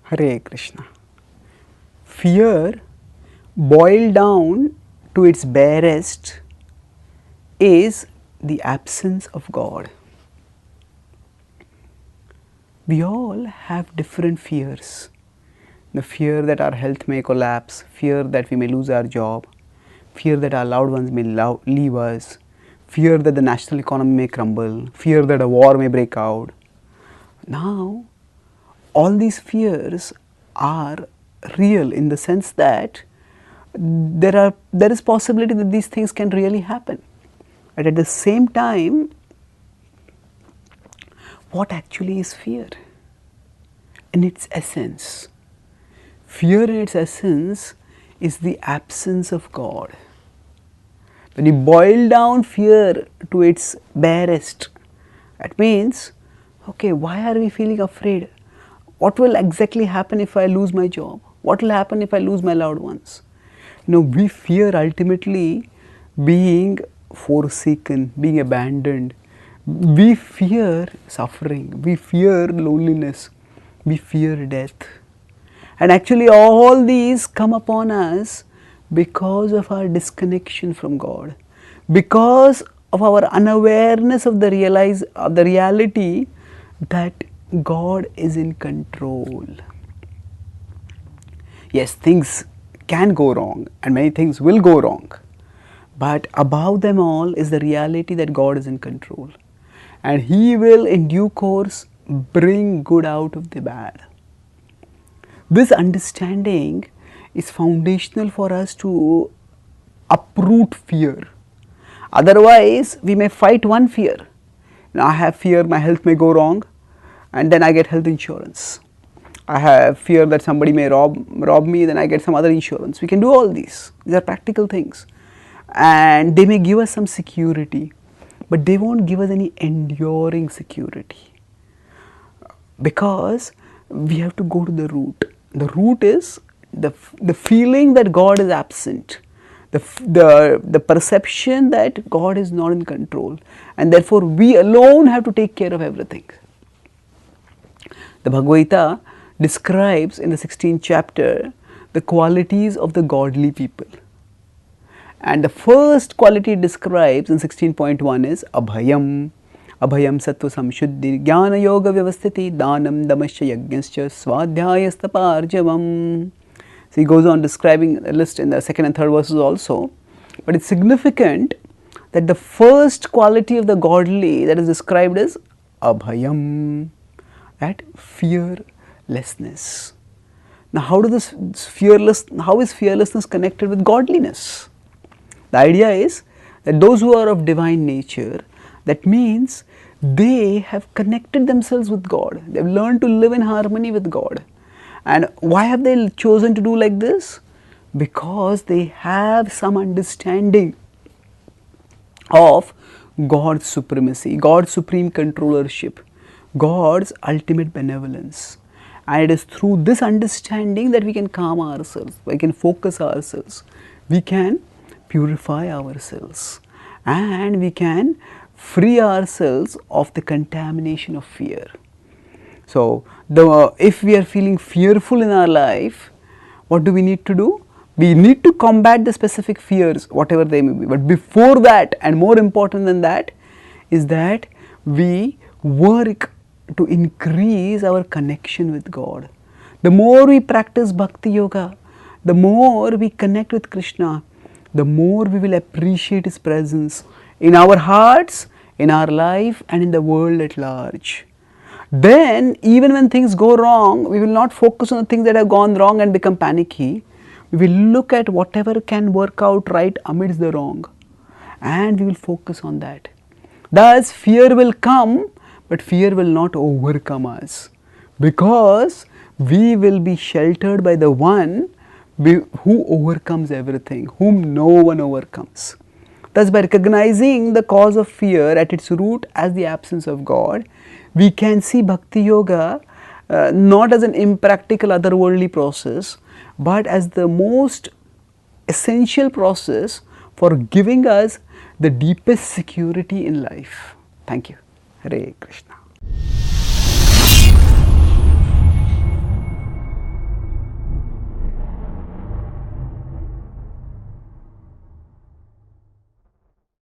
Hare Krishna. Fear, boiled down to its barest, is the absence of God. We all have different fears. The fear that our health may collapse, fear that we may lose our job, fear that our loved ones may leave us, fear that the national economy may crumble, fear that a war may break out. Now, all these fears are real in the sense that there is possibility that these things can really happen. But at the same time, what actually is fear? In its essence, fear in its essence is the absence of God. When you boil down fear to its barest, that means, okay, why are we feeling afraid? What will exactly happen if I lose my job? What will happen if I lose my loved ones? We fear ultimately being forsaken, being abandoned. We fear suffering, we fear loneliness, we fear death. And actually all these come upon us because of our disconnection from God, because of our unawareness of the reality that God is in control. Yes, things can go wrong and many things will go wrong, but above them all is the reality that God is in control and He will in due course bring good out of the bad. This understanding is foundational for us to uproot fear. Otherwise, we may fight one fear. I have fear my health may go wrong, and then I get health insurance. I have fear that somebody may rob me, then I get some other insurance. We can do all these. These are practical things. And they may give us some security, but they won't give us any enduring security. Because we have to go to the root. The root is the feeling that God is absent, the perception that God is not in control, and therefore we alone have to take care of everything. The Bhagavad Gita describes in the 16th chapter the qualities of the godly people. And the first quality it describes in 16.1 is Abhayam. Abhayam sattva samshuddhi jnana yoga vyavasthiti danam damasya yajnasya svadhyayasthaparjavam. So he goes on describing a list in the second and third verses also. But it's significant that the first quality of the godly that is described is Abhayam, that fearlessness. Now how is fearlessness connected with godliness? The idea is that those who are of divine nature, that means they have connected themselves with God. They have learned to live in harmony with God. And why have they chosen to do like this? Because they have some understanding of God's supremacy, God's supreme controllership, God's ultimate benevolence. And it is through this understanding that we can calm ourselves, we can focus ourselves, we can purify ourselves, and we can free ourselves of the contamination of fear. So, if we are feeling fearful in our life, what do we need to do? We need to combat the specific fears, whatever they may be. But before that, and more important than that, is that we work to increase our connection with God. The more we practice Bhakti Yoga, the more we connect with Krishna, the more we will appreciate His presence in our hearts, in our life, and in the world at large. Then, even when things go wrong, we will not focus on the things that have gone wrong and become panicky. We will look at whatever can work out right amidst the wrong, and we will focus on that. Thus, fear will come, but fear will not overcome us, because we will be sheltered by the one who overcomes everything, whom no one overcomes. Thus, by recognizing the cause of fear at its root as the absence of God, we can see Bhakti Yoga not as an impractical otherworldly process, but as the most essential process for giving us the deepest security in life. Thank you. Hare Krishna.